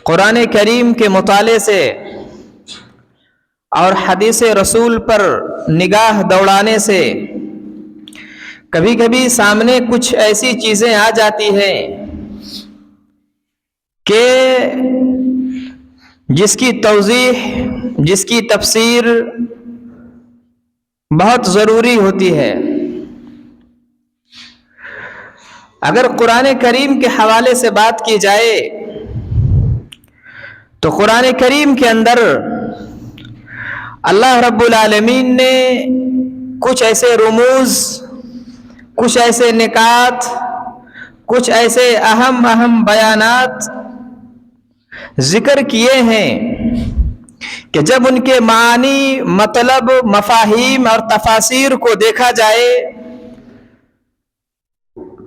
قرآن کریم کے مطالعے سے اور حدیث رسول پر نگاہ دوڑانے سے کبھی کبھی سامنے کچھ ایسی چیزیں آ جاتی ہیں کہ جس کی توضیح، جس کی تفسیر بہت ضروری ہوتی ہے۔ اگر قرآن کریم کے حوالے سے بات کی جائے تو قرآن کریم کے اندر اللہ رب العالمین نے کچھ ایسے رموز، کچھ ایسے نکات، کچھ ایسے اہم بیانات ذکر کیے ہیں کہ جب ان کے معنی، مطلب، مفاہیم اور تفاسیر کو دیکھا جائے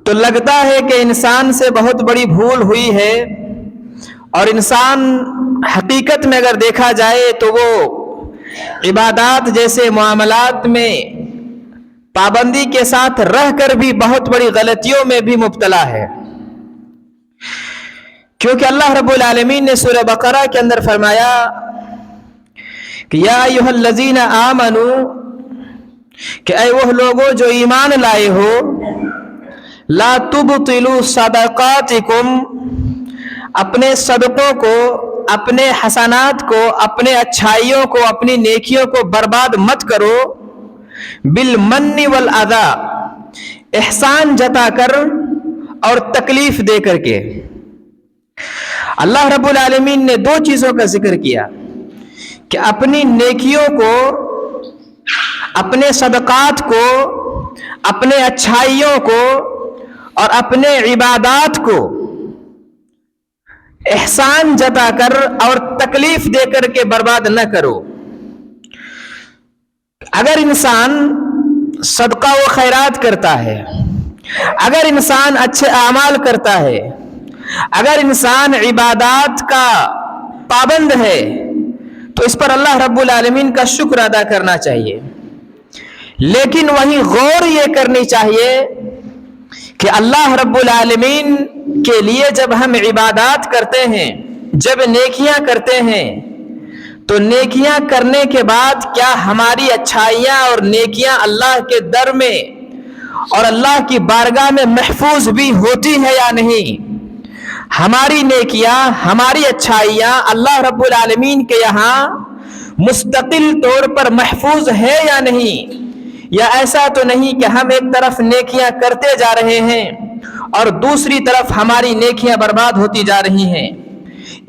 تو لگتا ہے کہ انسان سے بہت بڑی بھول ہوئی ہے، اور انسان حقیقت میں اگر دیکھا جائے تو وہ عبادات جیسے معاملات میں پابندی کے ساتھ رہ کر بھی بہت بڑی غلطیوں میں بھی مبتلا ہے۔ کیونکہ اللہ رب العالمین نے سورہ بقرہ کے اندر فرمایا کہ یا ایھا الذین آمنوا، کہ اے وہ لوگوں جو ایمان لائے ہو، لا تبطلوا صدقاتکم، اپنے صدقوں کو، اپنے حسنات کو، اپنے اچھائیوں کو، اپنی نیکیوں کو برباد مت کرو، بالمن والاذی، احسان جتا کر اور تکلیف دے کر کے۔ اللہ رب العالمین نے دو چیزوں کا ذکر کیا کہ اپنی نیکیوں کو، اپنے صدقات کو، اپنے اچھائیوں کو اور اپنے عبادات کو احسان جتا کر اور تکلیف دے کر کے برباد نہ کرو۔ اگر انسان صدقہ و خیرات کرتا ہے، اگر انسان اچھے اعمال کرتا ہے، اگر انسان عبادات کا پابند ہے تو اس پر اللہ رب العالمین کا شکر ادا کرنا چاہیے، لیکن وہیں غور یہ کرنی چاہیے کہ اللہ رب العالمین کے لیے جب ہم عبادات کرتے ہیں، جب نیکیاں کرتے ہیں، تو نیکیاں کرنے کے بعد کیا ہماری اچھائیاں اور نیکیاں اللہ کے در میں اور اللہ کی بارگاہ میں محفوظ بھی ہوتی ہے یا نہیں؟ ہماری نیکیاں، ہماری اچھائیاں اللہ رب العالمین کے یہاں مستقل طور پر محفوظ ہے یا نہیں؟ یا ایسا تو نہیں کہ ہم ایک طرف نیکیاں کرتے جا رہے ہیں اور دوسری طرف ہماری نیکیاں برباد ہوتی جا رہی ہیں،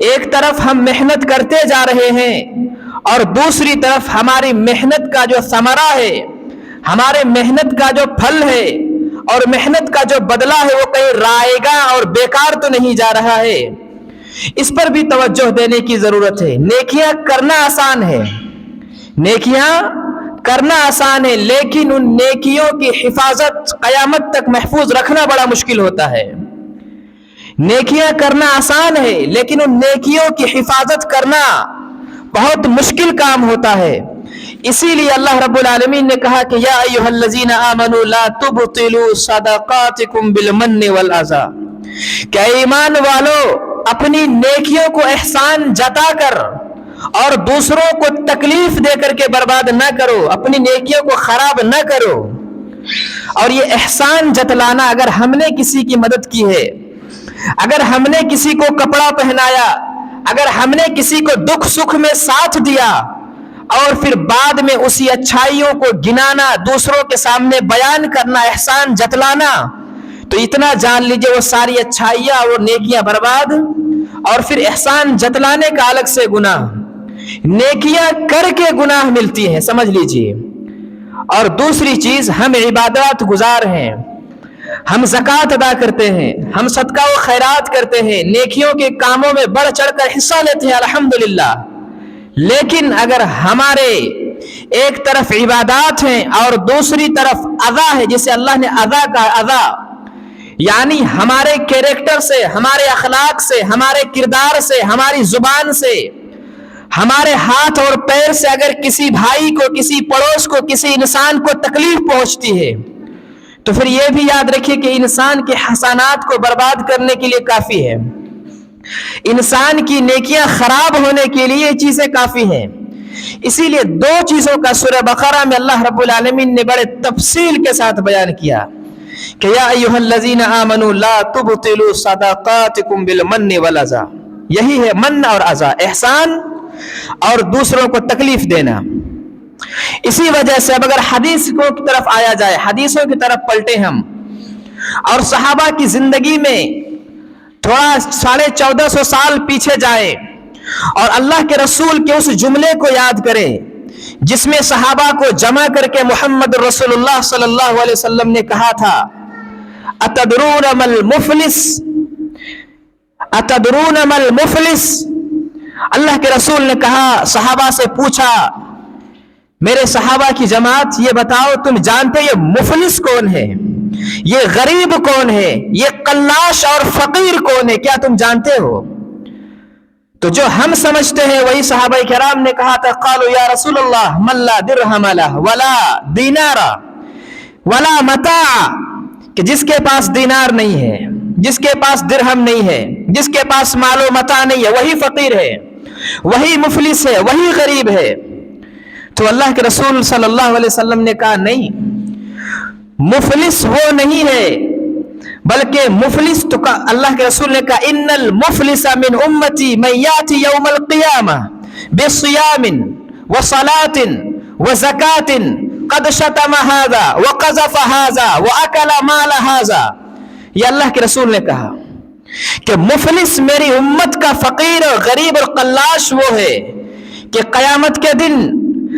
ایک طرف ہم محنت کرتے جا رہے ہیں اور دوسری طرف ہماری محنت کا جو ثمرہ ہے، ہمارے محنت کا جو پھل ہے اور محنت کا جو بدلہ ہے وہ کہیں رائے گا اور بیکار تو نہیں جا رہا ہے۔ اس پر بھی توجہ دینے کی ضرورت ہے۔ نیکیاں کرنا آسان ہے، نیکیاں کرنا آسان ہے، لیکن ان نیکیوں کی حفاظت قیامت تک محفوظ رکھنا بڑا مشکل ہوتا ہے۔ نیکیاں کرنا آسان ہے، لیکن ان نیکیوں کی حفاظت کرنا بہت مشکل کام ہوتا ہے۔ اسی لیے اللہ رب العالمین نے کہا کہ یا ایھا الذین آمنوا لا تبطلوا صدقاتکم بالمن والاذی، کہ ایمان والو اپنی نیکیوں کو احسان جتا کر اور دوسروں کو تکلیف دے کر کے برباد نہ کرو، اپنی نیکیوں کو خراب نہ کرو۔ اور یہ احسان جتلانا، اگر ہم نے کسی کی مدد کی ہے، اگر ہم نے کسی کو کپڑا پہنایا، اگر ہم نے کسی کو دکھ سکھ میں ساتھ دیا اور پھر بعد میں اسی اچھائیوں کو گنانا، دوسروں کے سامنے بیان کرنا، احسان جتلانا، تو اتنا جان لیجئے وہ ساری اچھائیاں اور نیکیاں برباد، اور پھر احسان جتلانے کا الگ سے گناہ، نیکیاں کر کے گناہ ملتی ہیں، سمجھ لیجئے۔ اور دوسری چیز، ہم عبادات گزار ہیں، ہم زکوٰۃ ادا کرتے ہیں، ہم صدقہ و خیرات کرتے ہیں، نیکیوں کے کاموں میں بڑھ چڑھ کر حصہ لیتے ہیں، الحمدللہ، لیکن اگر ہمارے ایک طرف عبادات ہیں اور دوسری طرف اذا ہے، جسے اللہ نے اذا کا اذا، یعنی ہمارے کیریکٹر سے، ہمارے اخلاق سے، ہمارے کردار سے، ہماری زبان سے، ہمارے ہاتھ اور پیر سے اگر کسی بھائی کو، کسی پڑوس کو، کسی انسان کو تکلیف پہنچتی ہے تو پھر یہ بھی یاد رکھیے کہ انسان کے حسنات کو برباد کرنے کے لیے کافی ہے انسان کی نیکیاں خراب ہونے کے لیے یہ چیزیں کافی ہیں. اسی لیے دو چیزوں کا سورہ بقرہ میں اللہ رب العالمین نے بڑے تفصیل کے ساتھ بیان کیا کہ یا ایھا الذین آمنوا لا تبطلوا صدقاتکم بالمن والاذی. یہی ہے من اور اذی، احسان اور دوسروں کو تکلیف دینا. اسی وجہ سے اب اگر حدیثوں کی طرف آیا جائے، حدیثوں کی طرف پلٹے ہم اور صحابہ کی زندگی میں تھوڑا 1450 سال پیچھے جائے اور اللہ کے رسول کے اس جملے کو یاد کرے جس میں صحابہ کو جمع کر کے محمد رسول اللہ صلی اللہ علیہ وسلم نے کہا تھا اتدرون ما المفلس، اتدرون ما المفلس. اللہ کے رسول نے کہا، صحابہ سے پوچھا، میرے صحابہ کی جماعت یہ بتاؤ تم جانتے یہ مفلس کون ہے، یہ غریب کون ہے، یہ قلاش اور فقیر کون ہے، کیا تم جانتے ہو؟ تو جو ہم سمجھتے ہیں وہی صحابہ کرام نے کہا تھا قالوا یا رسول اللہ من لا درہم لہ ولا دینار ولا متاع، کہ جس کے پاس دینار نہیں ہے، جس کے پاس درہم نہیں ہے، جس کے پاس مال و متاع نہیں ہے، وہی فقیر ہے، وہی مفلس ہے، وہی غریب ہے. تو اللہ کے رسول صلی اللہ علیہ وسلم نے کہا نہیں، مفلس وہ نہیں ہے، بلکہ مفلس تو اللہ کے رسول نے کہا ان المفلس من امتی من یاتی یوم القیامہ بصیام وصلاۃ وزکاۃ قد شتم ھذا وقذف ھذا واکل مال ھذا. یہ اللہ کے رسول نے کہا کہ مفلس میری امت کا فقیر اور غریب اور قلاش وہ ہے کہ قیامت کے دن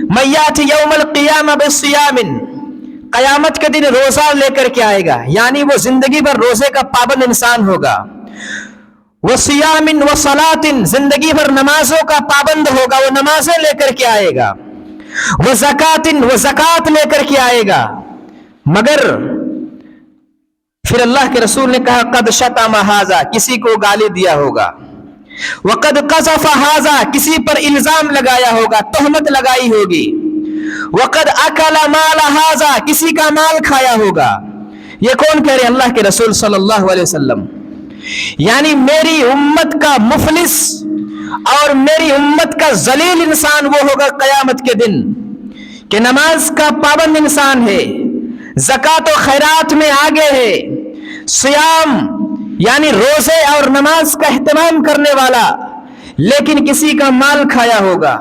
من یاتی یوم القیامہ بصیام، قیامت کے دن روزہ لے کر کے آئے گا، یعنی وہ زندگی بھر روزے کا پابند انسان ہوگا. وصیام وصلاۃ، زندگی بھر نمازوں کا پابند ہوگا، وہ نمازیں لے کر کے آئے گا. وزکاۃ، وہ زکات لے کر کے آئے گا. مگر پھر اللہ کے رسول نے کہا قد شتم ھذا، کسی کو گالی دیا ہوگا. وقد قذف ھذا، کسی پر الزام لگایا ہوگا، تہمت لگائی ہوگی. وقد اکل مال ھذا، کسی کا مال کھایا ہوگا. یہ کون کہہ رہے ہیں؟ اللہ کے رسول صلی اللہ علیہ وسلم. یعنی میری امت کا مفلس اور میری امت کا ذلیل انسان وہ ہوگا قیامت کے دن کہ نماز کا پابند انسان ہے، زکات و خیرات میں آگے ہے، صیام یعنی روزے اور نماز کا اہتمام کرنے والا، لیکن کسی کا مال کھایا ہوگا،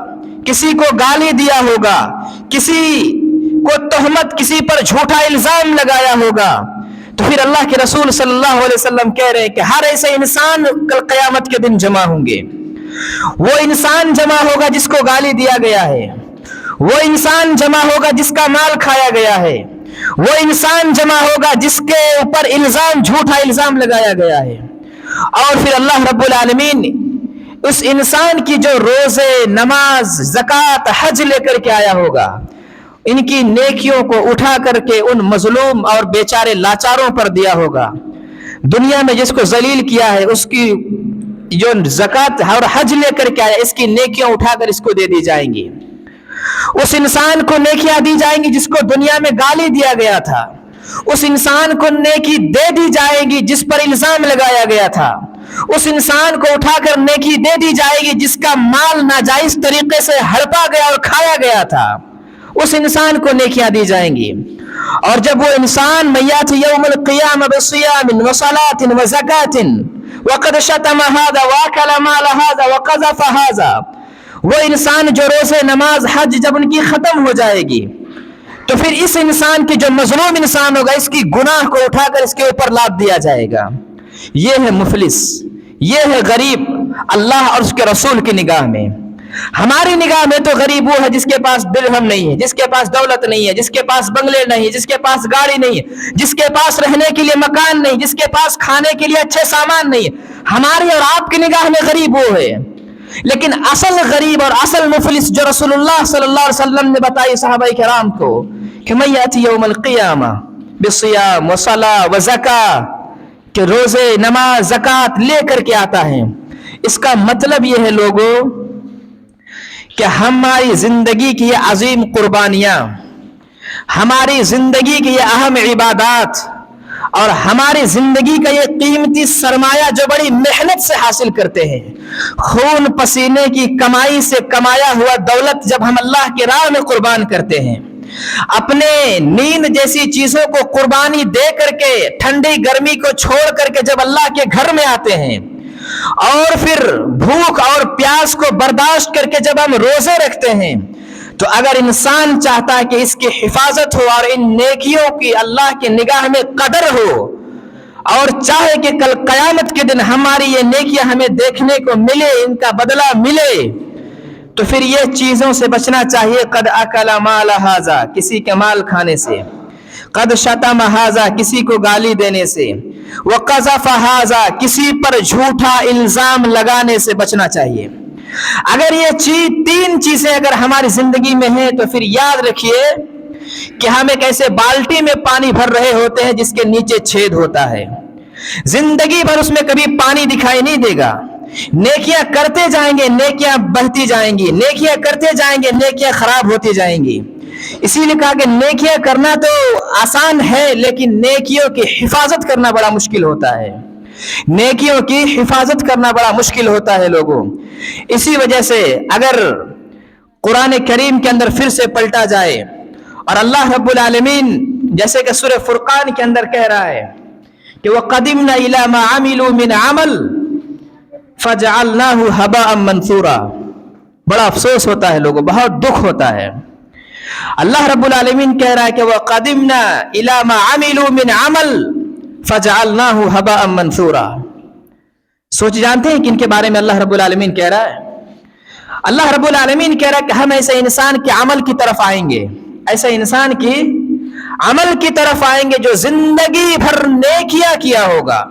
کسی کو گالی دیا ہوگا، کسی کو تہمت، کسی پر جھوٹا الزام لگایا ہوگا. تو پھر اللہ کے رسول صلی اللہ علیہ وسلم کہہ رہے ہیں کہ ہر ایسے انسان کل قیامت کے دن جمع ہوں گے. وہ انسان جمع ہوگا جس کو گالی دیا گیا ہے، وہ انسان جمع ہوگا جس کا مال کھایا گیا ہے، وہ انسان جمع ہوگا جس کے اوپر الزام، جھوٹا الزام لگایا گیا ہے. اور پھر اللہ رب العالمین اس انسان کی جو روزے، نماز، زکات، حج لے کر کے آیا ہوگا، ان کی نیکیوں کو اٹھا کر کے ان مظلوم اور بیچارے لاچاروں پر دیا ہوگا. دنیا میں جس کو ذلیل کیا ہے اس کی جو زکات اور حج لے کر کے آیا، اس کی نیکیاں اٹھا کر اس کو دے دی جائیں گی. اس انسان کو نیکیاں دی جائیں گی جس کو دنیا میں گالی دیا گیا تھا، اس انسان کو نیکی دے دی جائے گی جس پر الزام لگایا گیا تھا، اس انسان کو اٹھا کر نیکی دے دی جائے گی جس کا مال ناجائز طریقے سے ہڑپا گیا اور کھایا گیا تھا، اس انسان کو نیکیاں دی جائیں گی. اور جب وہ انسان میات یوم القیامہ بصیام وصلاۃ وزکاۃ وقد شتم ھذا واکل مال ھذا وقذف ھذا، وہ انسان جو روزے، نماز، حج جب ان کی ختم ہو جائے گی تو پھر اس انسان کی جو مظلوم انسان ہوگا اس کی گناہ کو اٹھا کر اس کے اوپر لاد دیا جائے گا. یہ ہے مفلس، یہ ہے غریب اللہ اور اس کے رسول کی نگاہ میں. ہماری نگاہ میں تو غریب وہ ہے جس کے پاس درہم نہیں ہے، جس کے پاس دولت نہیں ہے، جس کے پاس بنگلے نہیں ہے، جس کے پاس گاڑی نہیں ہے، جس کے پاس رہنے کے لیے مکان نہیں، جس کے پاس کھانے کے لیے اچھے سامان نہیں ہے. ہماری اور آپ کی نگاہ میں غریب وہ ہے. لیکن اصل غریب اور اصل مفلس جو رسول اللہ صلی اللہ علیہ وسلم نے بتائی صحابہ کرام کو کہ من یاتی یوم القیامہ بصیام وصلاۃ وزکاۃ، کہ روزے، نماز، زکات لے کر کے آتا ہے. اس کا مطلب یہ ہے لوگوں کہ ہماری زندگی کی یہ عظیم قربانیاں، ہماری زندگی کی یہ اہم عبادات اور ہماری زندگی کا یہ قیمتی سرمایہ جو بڑی محنت سے حاصل کرتے ہیں، خون پسینے کی کمائی سے کمایا ہوا دولت جب ہم اللہ کی راہ میں قربان کرتے ہیں، اپنے نیند جیسی چیزوں کو قربانی دے کر کے، ٹھنڈی گرمی کو چھوڑ کر کے جب اللہ کے گھر میں آتے ہیں، اور پھر بھوک اور پیاس کو برداشت کر کے جب ہم روزے رکھتے ہیں، تو اگر انسان چاہتا ہے کہ اس کی حفاظت ہو اور ان نیکیوں کی اللہ کی نگاہ میں قدر ہو، اور چاہے کہ کل قیامت کے دن ہماری یہ نیکیاں ہمیں دیکھنے کو ملے، ان کا بدلہ ملے، تو پھر یہ چیزوں سے بچنا چاہیے۔ قد اکل مال ھذا، کسی کے مال کھانے سے، قد شتم ھذا، کسی کو گالی دینے سے، وقذف ھذا، کسی پر جھوٹا الزام لگانے سے بچنا چاہیے۔ اگر یہ تین چیزیں اگر ہماری زندگی میں ہیں تو پھر یاد رکھیے کہ ہم ایک ایسے بالٹی میں پانی بھر رہے ہوتے ہیں جس کے نیچے چھید ہوتا ہے، زندگی بھر اس میں کبھی پانی دکھائی نہیں دے گا۔ نیکیاں کرتے جائیں گے، نیکیاں بہتی جائیں گی، نیکیاں کرتے جائیں گے، نیکیاں خراب ہوتی جائیں گی۔ اسی لیے کہا کہ نیکیاں کرنا تو آسان ہے، لیکن نیکیوں کی حفاظت کرنا بڑا مشکل ہوتا ہے، نیکیوں کی حفاظت کرنا بڑا مشکل ہوتا ہے لوگوں۔ اسی وجہ سے اگر قرآن کریم کے اندر پھر سے پلٹا جائے، اور اللہ رب العالمین جیسے کہ سورہ فرقان کے اندر کہہ رہا ہے کہ وَقَدِمْنَا إِلَى مَا عَمِلُوا مِنْ عَمَلٍ فَجَعَلْنَاهُ هَبَاءً مَنْثُورًا، بڑا افسوس ہوتا ہے لوگوں، بہت دکھ ہوتا ہے۔ اللہ رب العالمین کہہ رہا ہے کہ وَقَدِمْنَا إِلَى مَا عَمِلُوا مِنْ عَمَلٍ فَجَعَلْنَاهُ هَبَاءً مَنْثُورًا۔ سوچ جانتے ہیں کہ ان کے بارے میں اللہ رب العالمین کہہ رہا ہے؟ اللہ رب العالمین کہہ رہا ہے کہ ہم ایسے انسان کے عمل کی طرف آئیں گے، ایسے انسان کی عمل کی طرف آئیں گے جو زندگی بھر نیکیاں کیا ہوگا،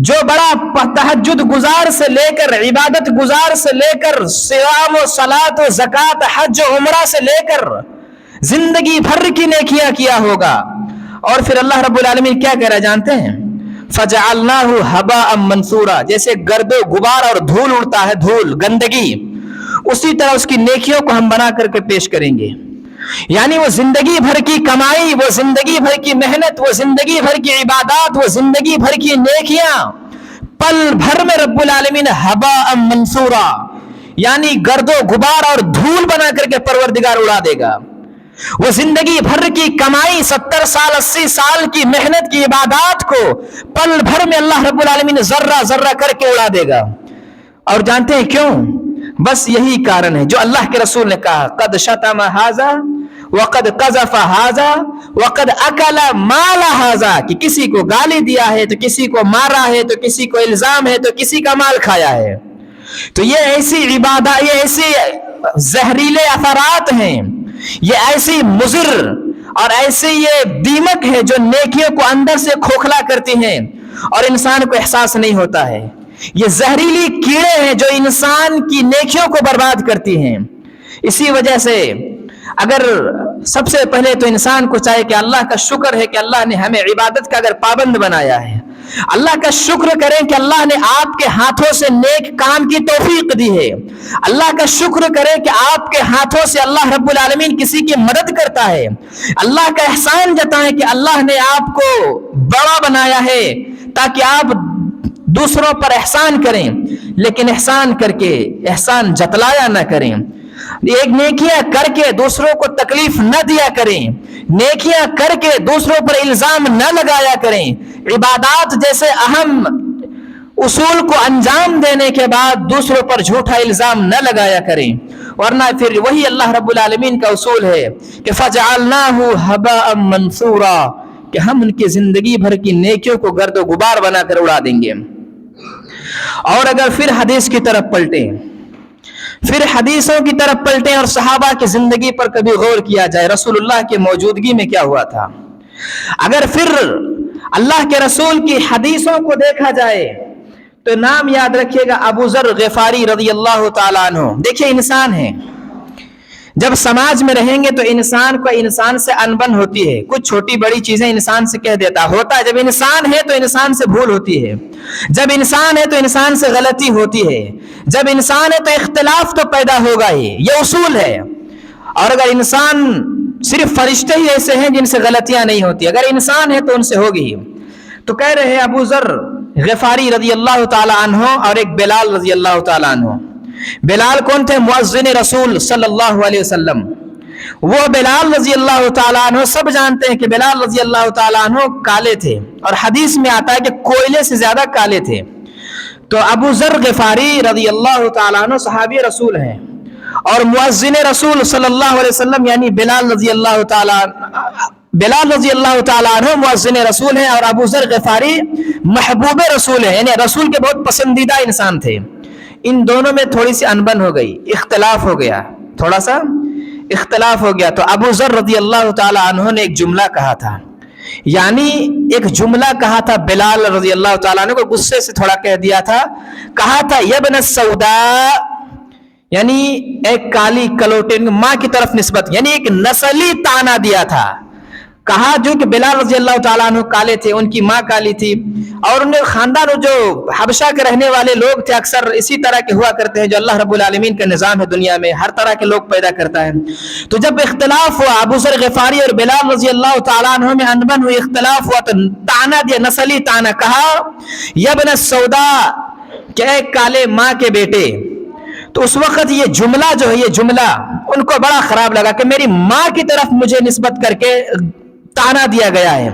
جو بڑا تہجد گزار سے لے کر، عبادت گزار سے لے کر، صیام و صلاۃ و زکوٰۃ، حج و عمرہ سے لے کر زندگی بھر کی نیکیاں کیا ہوگا، اور پھر اللہ رب العالمین کیا کہہ رہا جانتے ہیں؟ فَجَعَلْنَاهُ هَبَاءً مَنْثُورًا، جیسے گرد و غبار اور دھول اڑتا ہے، دھول گندگی، اسی طرح اس کی نیکیوں کو ہم بنا کر کے پیش کریں گے۔ یعنی وہ زندگی بھر کی کمائی، وہ زندگی بھر کی محنت، وہ زندگی بھر کی عبادات، وہ زندگی بھر کی نیکیاں پل بھر میں رب العالمین ہباء منصورا، یعنی گرد و غبار اور دھول بنا کر کے پروردگار اڑا دے گا۔ وہ زندگی بھر کی کمائی، 70 سال 80 سال کی محنت کی عبادات کو پل بھر میں اللہ رب العالمین ذرہ ذرہ کر کے اڑا دے گا۔ اور جانتے ہیں کیوں؟ بس یہی کارن ہے جو اللہ کے رسول نے کہا، قد شتم ھذا وقد قذف ھذا وقد اکل مال ھذا، کہ کسی کو گالی دیا ہے تو کسی کو مارا ہے تو کسی کو الزام ہے تو کسی کا مال کھایا ہے۔ تو یہ ایسی عبادات، یہ ایسی زہریلے اثرات ہیں، یہ ایسی مضر اور ایسی یہ دیمک ہے جو نیکیوں کو اندر سے کھوکھلا کرتی ہیں اور انسان کو احساس نہیں ہوتا ہے۔ یہ زہریلی کیڑے ہیں جو انسان کی نیکیوں کو برباد کرتی ہیں۔ اسی وجہ سے اگر سب سے پہلے تو انسان کو چاہے کہ اللہ کا شکر ہے کہ اللہ نے ہمیں عبادت کا اگر پابند بنایا ہے، اللہ کا شکر کریں کہ اللہ نے آپ کے ہاتھوں سے نیک کام کی توفیق دی ہے، اللہ کا شکر کریں کہ آپ کے ہاتھوں سے اللہ رب العالمین کسی کی مدد کرتا ہے، اللہ کا احسان جتائیں کہ اللہ نے آپ کو بڑا بنایا ہے تاکہ آپ دوسروں پر احسان کریں، لیکن احسان کر کے احسان جتلایا نہ کریں، ایک نیکیاں کر کے دوسروں کو تکلیف نہ دیا کریں، نیکیاں کر کے دوسروں پر الزام نہ لگایا کریں، عبادات جیسے اہم اصول کو انجام دینے کے بعد دوسروں پر جھوٹا الزام نہ لگایا کریں، ورنہ پھر وہی اللہ رب العالمین کا اصول ہے کہ فَجَعَلْنَاهُ هَبَاءً مَنْثُورًا، کہ ہم ان کی زندگی بھر کی نیکیوں کو گرد و غبار بنا کر اڑا دیں گے۔ اور اگر پھر حدیث کی طرف پلٹیں، پھر حدیثوں کی طرف پلٹیں اور صحابہ کی زندگی پر کبھی غور کیا جائے، رسول اللہ کی موجودگی میں کیا ہوا تھا، اگر پھر اللہ کے رسول کی حدیثوں کو دیکھا جائے تو نام یاد رکھیے گا ابو ذر غفاری رضی اللہ تعالیٰ عنہ۔ دیکھیے انسان ہے، جب سماج میں رہیں گے تو انسان کو انسان سے انبن ہوتی ہے، کچھ چھوٹی بڑی چیزیں انسان سے کہہ دیتا ہوتا ہے، جب انسان ہے تو انسان سے بھول ہوتی ہے، جب انسان ہے تو انسان سے غلطی ہوتی ہے، جب انسان ہے تو اختلاف تو پیدا ہوگا ہی، یہ اصول ہے۔ اور اگر انسان، صرف فرشتے ہی ایسے ہیں جن سے غلطیاں نہیں ہوتی، اگر انسان ہے تو ان سے ہوگی ہی۔ تو کہہ رہے ہیں ابو ذر غفاری رضی اللہ تعالی عنہ اور ایک بلال رضی اللہ تعالی عنہ. بلال کون تھے؟ مؤذن رسول صلی اللہ علیہ وسلم. وہ بلال رضی اللہ تعالیٰ عنہ سب جانتے ہیں کہ بلال رضی اللہ تعالیٰ عنہ کالے تھے، اور حدیث میں آتا ہے کہ کوئلے سے زیادہ کالے تھے. تو ابو ذر غفاری رضی اللہ تعالیٰ عنہ صحابی رسول ہیں، اور مؤذن رسول صلی اللہ علیہ وسلم یعنی بلال رضی اللہ تعالیٰ عنہ مؤذن رسول ہیں، اور ابو ذر غفاری محبوب رسول ہیں، یعنی رسول کے بہت پسندیدہ انسان تھے. ان دونوں میں تھوڑی سی انبن ہو گئی، اختلاف ہو گیا، تھوڑا سا اختلاف ہو گیا. تو ابو ذر رضی اللہ تعالی عنہ نے ایک جملہ کہا تھا، یعنی ایک جملہ کہا تھا بلال رضی اللہ تعالیٰ عنہ کو غصے سے تھوڑا کہہ دیا تھا. کہا تھا یبن السوداء، یعنی ایک کالی کلوٹے ماں کی طرف نسبت، یعنی ایک نسلی طعنہ دیا تھا. کہا جو کہ بلال رضی اللہ تعالیٰ عنہ کالے تھے، ان کی ماں کالی تھی، اور ان کے خاندان جو حبشہ کے رہنے والے لوگ تھے اکثر اسی طرح کے ہوا کرتے ہیں، جو اللہ رب العالمین کا نظام ہے دنیا میں، ہر طرح کے لوگ پیدا کرتا ہے. تو جب اختلاف ہوا، ابو ذر غفاری اور بلال رضی اللہ تعالیٰ عنہ میں انبن ہوئی، اختلاف ہوا، تو طعنہ دیا، نسلی طعنہ. کہا یبن السوداء، کہ اے کالے ماں کے بیٹے. تو اس وقت یہ جملہ جو ہے، یہ جملہ ان کو بڑا خراب لگا کہ میری ماں کی طرف مجھے نسبت کر کے طعنہ دیا گیا ہے.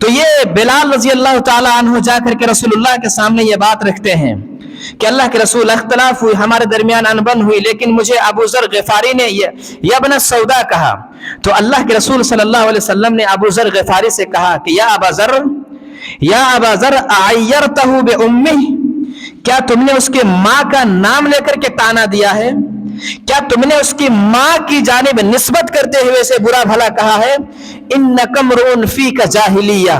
تو یہ بلال رضی اللہ تعالی عنہ جا کر کے رسول اللہ کے سامنے یہ بات رکھتے ہیں کہ اللہ کے رسول، اختلاف ہوئی، ہمارے درمیان انبن ہوئی، لیکن مجھے ابو ذر غفاری نے یہ ابن السوداء کہا. تو اللہ کے رسول صلی اللہ علیہ وسلم نے ابو ذر غفاری سے کہا کہ یا ابا ذر اعیرتہ بامہ، کیا تم نے اس کے ماں کا نام لے کر کے طعنہ دیا ہے؟ کیا تم نے اس کی ماں کی جانب نسبت کرتے ہوئے اسے برا بھلا کہا ہے؟ انک امرؤ فیک جاہلیہ،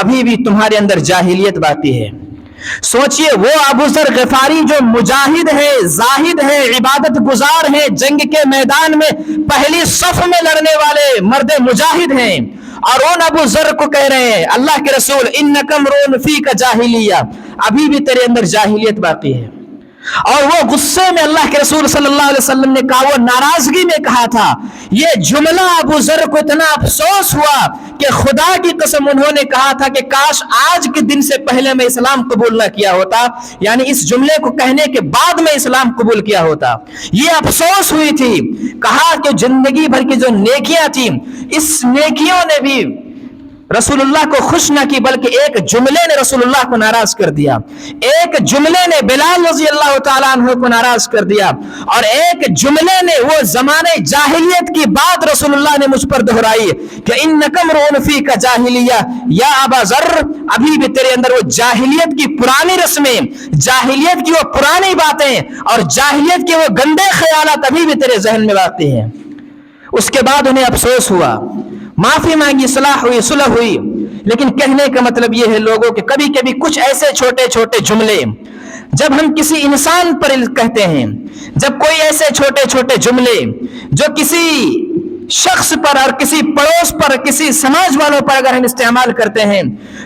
ابھی بھی تمہارے اندر جاہلیت باقی ہے. سوچئے وہ ابو ذر غفاری جو مجاہد ہے، زاہد ہے، عبادت گزار ہے، جنگ کے میدان میں پہلی صف میں لڑنے والے مرد مجاہد ہیں، اور ان ابو ذر کو کہہ رہے ہیں اللہ کے رسول انک امرؤ فیک جاہلیہ، ابھی بھی تیرے اندر جاہلیت باقی ہے. اور وہ غصے میں اللہ کے رسول صلی اللہ علیہ وسلم نے کہا، وہ ناراضگی میں کہا تھا. یہ جملہ ابو ذر کو اتنا افسوس ہوا کہ خدا کی قسم انہوں نے کہا تھا کہ کاش آج کے دن سے پہلے میں اسلام قبول نہ کیا ہوتا، یعنی اس جملے کو کہنے کے بعد میں اسلام قبول کیا ہوتا. یہ افسوس ہوئی تھی. کہا کہ زندگی بھر کی جو نیکیاں تھیں، اس نیکیوں نے بھی رسول اللہ کو خوش نہ کی، بلکہ ایک جملے نے رسول اللہ کو ناراض کر دیا. ایک جملے نے بلال رضی اللہ تعالیٰ عنہ کو ناراض کر دیا، اور ایک جملے نے وہ زمانے جاہلیت کی بات رسول اللہ نے مجھ پر دہرائی کہ انک امرؤ فیک جاہلیہ یا ابا ذر، ابھی بھی تیرے اندر وہ جاہلیت کی پرانی رسمیں، جاہلیت کی وہ پرانی باتیں اور جاہلیت کے وہ گندے خیالات ابھی بھی تیرے ذہن میں باقی ہیں. اس کے بعد انہیں افسوس ہوا، معافی مانگی، صلح ہوئی. لیکن کہنے کا مطلب یہ ہے لوگوں کہ کبھی کبھی کچھ ایسے چھوٹے چھوٹے جملے جب ہم کسی انسان پر کہتے ہیں، جب کوئی ایسے چھوٹے چھوٹے جملے جو کسی شخص پر اور کسی پڑوس پر، کسی سماج والوں پر اگر ہم استعمال کرتے ہیں،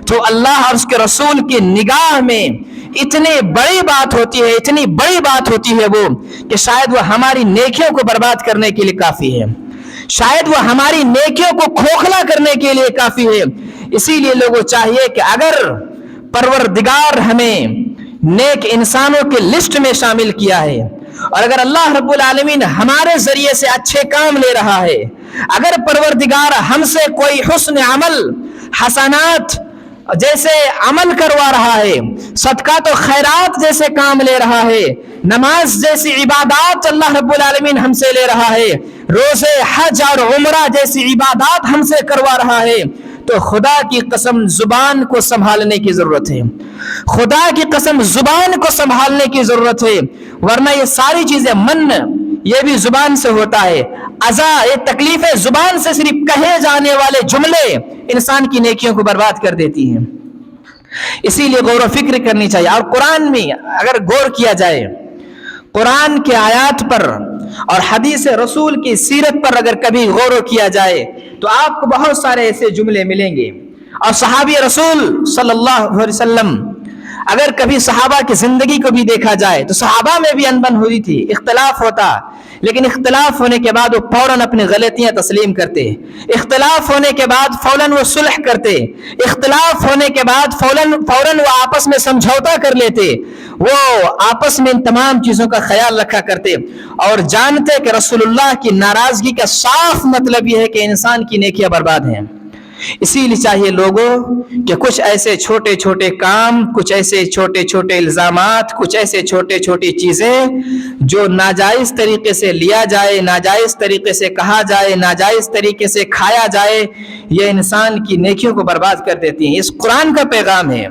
تو اللہ اور اس کے رسول کی نگاہ میں اتنی بڑی بات ہوتی ہے، اتنی بڑی بات ہوتی ہے وہ کہ شاید وہ ہماری نیکیوں کو برباد کرنے کے لیے کافی ہے، شاید وہ ہماری نیکیوں کو کھوکھلا کرنے کے لیے کافی ہے. اسی لیے لوگوں چاہیے کہ اگر پروردگار ہمیں نیک انسانوں کے لسٹ میں شامل کیا ہے، اور اگر اللہ رب العالمین ہمارے ذریعے سے اچھے کام لے رہا ہے، اگر پروردگار ہم سے کوئی حسن عمل، حسنات جیسے عمل کروا رہا ہے، صدقات و خیرات جیسے کام لے رہا ہے، نماز جیسی عبادات اللہ رب العالمین ہم سے لے رہا ہے، روزے، حج اور عمرہ جیسی عبادات ہم سے کروا رہا ہے، تو خدا کی قسم زبان کو سنبھالنے کی ضرورت ہے. خدا کی قسم زبان کو سنبھالنے کی ضرورت ہے، ورنہ یہ ساری چیزیں من یہ بھی زبان سے ہوتا ہے، اذا یہ تکلیفیں زبان سے صرف کہے جانے والے جملے انسان کی نیکیوں کو برباد کر دیتی ہیں. اسی لیے غور و فکر کرنی چاہیے. اور قرآن میں اگر غور کیا جائے، قرآن کے آیات پر اور حدیث رسول کی سیرت پر اگر کبھی غور و کیا جائے تو آپ کو بہت سارے ایسے جملے ملیں گے. اور صحابی رسول صلی اللہ علیہ وسلم اگر کبھی صحابہ کی زندگی کو بھی دیکھا جائے تو صحابہ میں بھی انبن ہوئی تھی، اختلاف ہوتا، لیکن اختلاف ہونے کے بعد وہ فوراً اپنی غلطیاں تسلیم کرتے، اختلاف ہونے کے بعد فوراً وہ صلح کرتے، اختلاف ہونے کے بعد فوراً وہ آپس میں سمجھوتا کر لیتے، وہ آپس میں ان تمام چیزوں کا خیال رکھا کرتے اور جانتے کہ رسول اللہ کی ناراضگی کا صاف مطلب یہ ہے کہ انسان کی نیکیاں برباد ہیں۔ اسی لیے چاہیے لوگوں کہ کچھ ایسے چھوٹے چھوٹے کام، کچھ ایسے چھوٹے چھوٹے الزامات، کچھ ایسے چھوٹے چھوٹی چیزیں جو ناجائز طریقے سے لیا جائے، ناجائز طریقے سے کہا جائے، ناجائز طریقے سے کھایا جائے، یہ انسان کی نیکیوں کو برباد کر دیتی ہیں۔ اس قرآن کا پیغام ہے،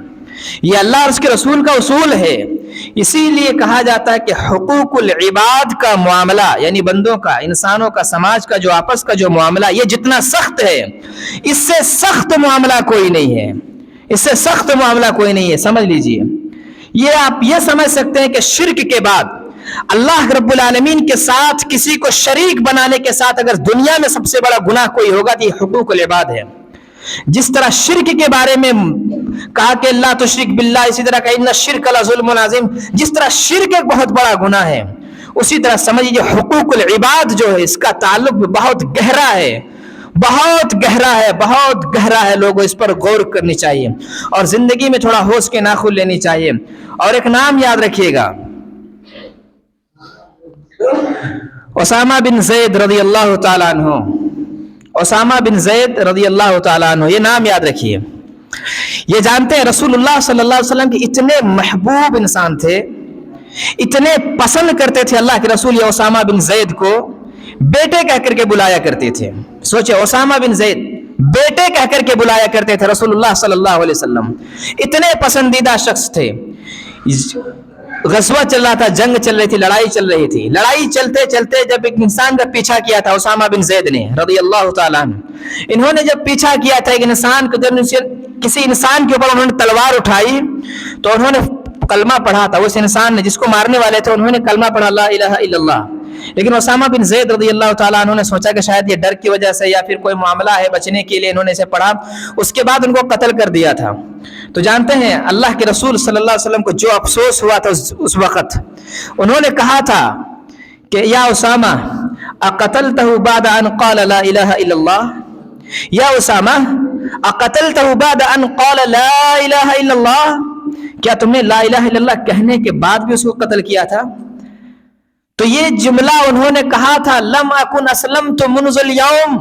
یہ اللہ اور اس کے رسول کا اصول ہے۔ اسی لیے کہا جاتا ہے کہ حقوق العباد کا معاملہ، یعنی بندوں کا، انسانوں کا، سماج کا جو آپس کا جو معاملہ، یہ جتنا سخت ہے، اس سے سخت معاملہ کوئی نہیں ہے، اس سے سخت معاملہ کوئی نہیں ہے۔ سمجھ لیجئے، یہ آپ یہ سمجھ سکتے ہیں کہ شرک کے بعد اللہ رب العالمین کے ساتھ کسی کو شریک بنانے کے ساتھ اگر دنیا میں سب سے بڑا گناہ کوئی ہوگا تو یہ حقوق العباد ہے۔ جس طرح شرک کے بارے میں کہا کہ اللہ تشرک باللہ، اسی طرح کہ ان الشرک لظلم عظیم، جس طرح شرک ایک بہت بڑا گناہ ہے، اسی طرح سمجھیے حقوق العباد جو ہے اس کا تعلق بہت گہرا ہے، بہت گہرا ہے، بہت گہرا ہے۔ لوگوں اس پر غور کرنی چاہیے اور زندگی میں تھوڑا ہوش کے ناخن لینے چاہیے۔ اور ایک نام یاد رکھیے گا، اسامہ بن زید رضی اللہ تعالیٰ عنہ، اسامہ بن زید رضی اللہ تعالیٰ عنہ، یہ نام یاد رکھیے۔ یہ جانتے ہیں رسول اللہ صلی اللہ علیہ وسلم کے اتنے محبوب انسان تھے، اتنے پسند کرتے تھے اللہ کے رسول یہ اسامہ بن زید کو بیٹے کہہ کر کے بلایا کرتے تھے۔ سوچے، اسامہ بن زید بیٹے کہہ کر کے بلایا کرتے تھے رسول اللہ صلی اللہ علیہ وسلم، اتنے پسندیدہ شخص تھے۔ غزوہ چل رہا تھا، جنگ چل رہی تھی، لڑائی چل رہی تھی، لڑائی چلتے چلتے جب ایک انسان کا پیچھا کیا تھا اسامہ بن زید نے رضی اللہ تعالیٰ عنہ، انہوں نے جب پیچھا کیا تھا ایک انسان کو، جب کسی انسان کے اوپر انہوں نے تلوار اٹھائی تو انہوں نے کلمہ پڑھا تھا، اس انسان نے جس کو مارنے والے تھے انہوں نے کلمہ پڑھا لا الہ الا اللہ، لیکن اسامہ بن زید رضی اللہ تعالیٰ عنہ نے سوچا کہ شاید یہ ڈر کی وجہ سے یا پھر کوئی معاملہ ہے بچنے کے لیے انہوں نے اسے پڑھا، اس کے بعد ان کو قتل کر دیا تھا۔ تو جانتے ہیں اللہ کے رسول صلی اللہ علیہ وسلم کو جو افسوس ہوا تھا اس وقت، انہوں نے کہا تھا کہ یا اسامہ اقتلتہ بعد ان قال لا الہ الا اللہ، یا اسامہ اقتلتہ بعد ان قال لا الہ الا اللہ، کیا تم نے لا الہ الا اللہ کہنے کے بعد بھی اس کو قتل کیا تھا؟ تو یہ جملہ انہوں نے کہا تھا لم اکن اسلمت منذ اليوم،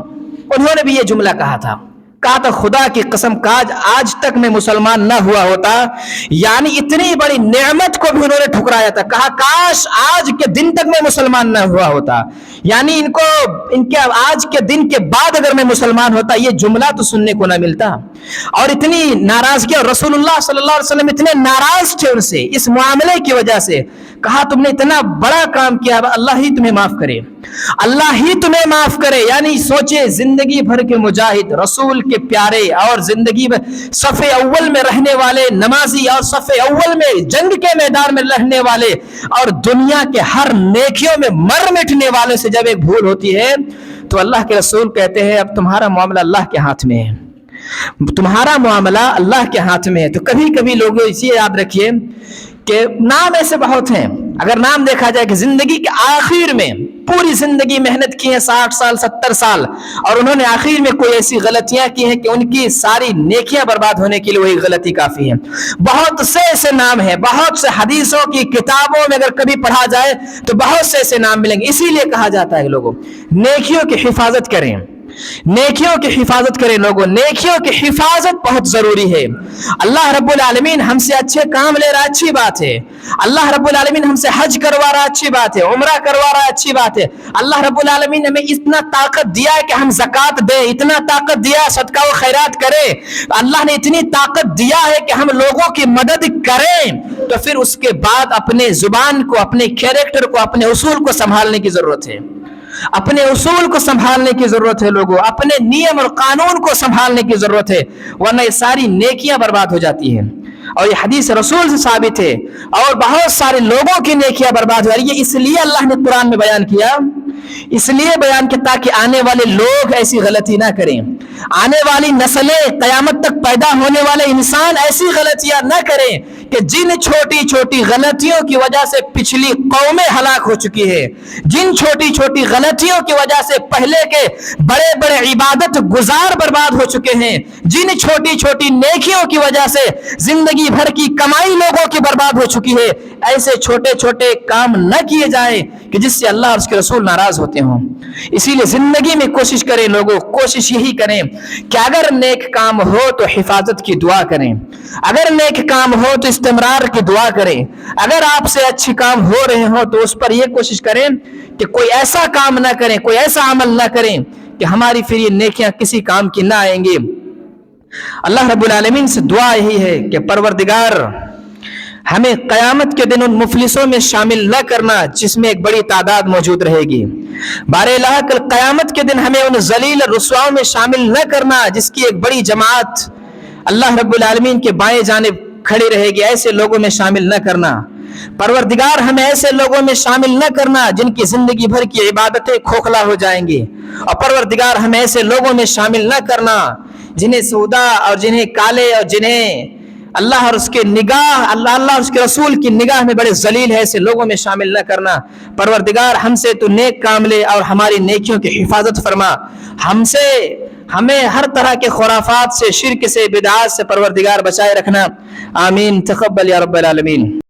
انہوں نے بھی یہ جملہ کہا تھا خدا کی قسم کاج آج تک میں مسلمان نہ ہوا ہوتا، یعنی اتنی بڑی نعمت کو بھی انہوں نے ٹھکرایا تھا، کہا کاش آج کے دن تک میں مسلمان نہ ہوا ہوتا، یعنی ان کے آج کے دن کے بعد اگر میں مسلمان ہوتا یہ جملہ تو سننے کو نہ ملتا۔ اور اتنی ناراضگی، اور رسول اللہ صلی اللہ علیہ وسلم اتنے ناراض تھے ان سے اس معاملے کی وجہ سے، کہا تم نے اتنا بڑا کام کیا، اللہ ہی تمہیں معاف کرے، اللہ ہی تمہیں معاف کرے۔ یعنی سوچے زندگی بھر کے مجاہد، رسول کے پیارے، اور زندگی میں صف اول میں رہنے والے نمازی، اور صف اول میں جنگ کے میدان میں رہنے والے، اور دنیا کے ہر نیکیوں میں مر مٹنے والے سے جب ایک بھول ہوتی ہے تو اللہ کے رسول کہتے ہیں اب تمہارا معاملہ اللہ کے ہاتھ میں ہے، تمہارا معاملہ اللہ کے ہاتھ میں ہے۔ تو کبھی کبھی لوگوں اسی یاد رکھیے کہ نام ایسے بہت ہیں، اگر نام دیکھا جائے کہ زندگی کے آخر میں پوری زندگی محنت کی ہے، 60 سال 70 سال، اور انہوں نے آخر میں کوئی ایسی غلطیاں کی ہیں کہ ان کی ساری نیکیاں برباد ہونے کے لیے وہی غلطی کافی ہے۔ بہت سے ایسے نام ہیں، بہت سے حدیثوں کی کتابوں میں اگر کبھی پڑھا جائے تو بہت سے ایسے نام ملیں گے۔ اسی لیے کہا جاتا ہے لوگوں نیکیوں کی حفاظت کریں، نیکیوں کی حفاظت کریں، لوگوں نیکیوں کی حفاظت بہت ضروری ہے۔ اللہ رب العالمین ہم سے اچھے کام لے رہا، اچھی بات ہے۔ اللہ رب العالمین ہم سے حج کروا رہا، اچھی بات ہے۔ عمرہ کروا رہا، اچھی بات ہے۔ اللہ رب العالمین ہمیں اتنا طاقت دیا ہے کہ ہم زکوٰۃ دیں، اتنا طاقت دیا ہے صدقہ و خیرات کریں، اللہ نے اتنی طاقت دیا ہے کہ ہم لوگوں کی مدد کریں، تو پھر اس کے بعد اپنے زبان کو، اپنے کیریکٹر کو، اپنے اصول کو سنبھالنے کی ضرورت ہے، اپنے اصول کو سنبھالنے کی ضرورت ہے، لوگوں اپنے نیم اور قانون کو سنبھالنے کی ضرورت ہے، ورنہ یہ ساری نیکیاں برباد ہو جاتی ہیں۔ اور یہ حدیث رسول سے ثابت ہے، اور بہت سارے لوگوں کی نیکیاں برباد ہو رہی ہے۔ اس لیے اللہ نے قرآن میں بیان کیا، اس لیے بیان کیا تاکہ آنے والے لوگ ایسی غلطی نہ کریں، آنے والی نسلیں، قیامت تک پیدا ہونے والے انسان ایسی غلطیاں نہ کریں کہ جن چھوٹی چھوٹی غلطیوں کی وجہ سے پچھلی قومیں ہلاک ہو چکی ہے، جن چھوٹی چھوٹی غلطیوں کی وجہ سے پہلے کے بڑے بڑے عبادت گزار برباد ہو چکے ہیں، جن چھوٹی چھوٹی نیکیوں کی وجہ سے زندگی بھر کی کمائی لوگوں کی برباد ہو چکی ہے، ایسے چھوٹے چھوٹے کام نہ کیے جائیں کہ جس سے اللہ اور اس کے رسول ناراض ہوتے ہوں۔ اسی لیے زندگی میں کوشش کریں، لوگوں کوشش یہی کریں کہ اگر نیک کام ہو تو حفاظت کی دعا کریں، اگر نیک کام ہو تو استمرار کی دعا کریں، اگر آپ سے اچھے کام ہو رہے ہوں تو اس پر یہ کوشش کریں کہ کوئی ایسا کام نہ کریں، کوئی ایسا عمل نہ کریں کہ ہماری پھر یہ نیکیاں کسی کام کی نہ آئیں گی۔ اللہ رب العالمین سے دعا یہی ہے کہ پروردگار ہمیں قیامت کے دن ان مفلسوں میں شامل نہ کرنا جس میں ایک بڑی تعداد موجود رہے گی۔ بار الہ کل قیامت کے دن ہمیں ان ذلیل رسواؤں میں شامل نہ کرنا جس کی ایک بڑی جماعت اللہ رب العالمین کے بائیں جانب کھڑی رہے گی، ایسے لوگوں میں شامل نہ کرنا۔ پروردگار ہمیں ایسے لوگوں میں شامل نہ کرنا جن کی زندگی بھر کی عبادتیں کھوکھلا ہو جائیں گی، اور پروردگار ہمیں ایسے لوگوں میں شامل نہ کرنا جنہیں سودا اور جنہیں کالے اور جنہیں اللہ اور اس کے نگاہ اللہ اور اس کے رسول کی نگاہ میں بڑے ذلیل ہے، ایسے لوگوں میں شامل نہ کرنا۔ پروردگار ہم سے تو نیک کام لے اور ہماری نیکیوں کی حفاظت فرما، ہمیں ہر طرح کے خرافات سے، شرک سے، بدعات سے پروردگار بچائے رکھنا۔ آمین۔ تقبل یا رب العالمین۔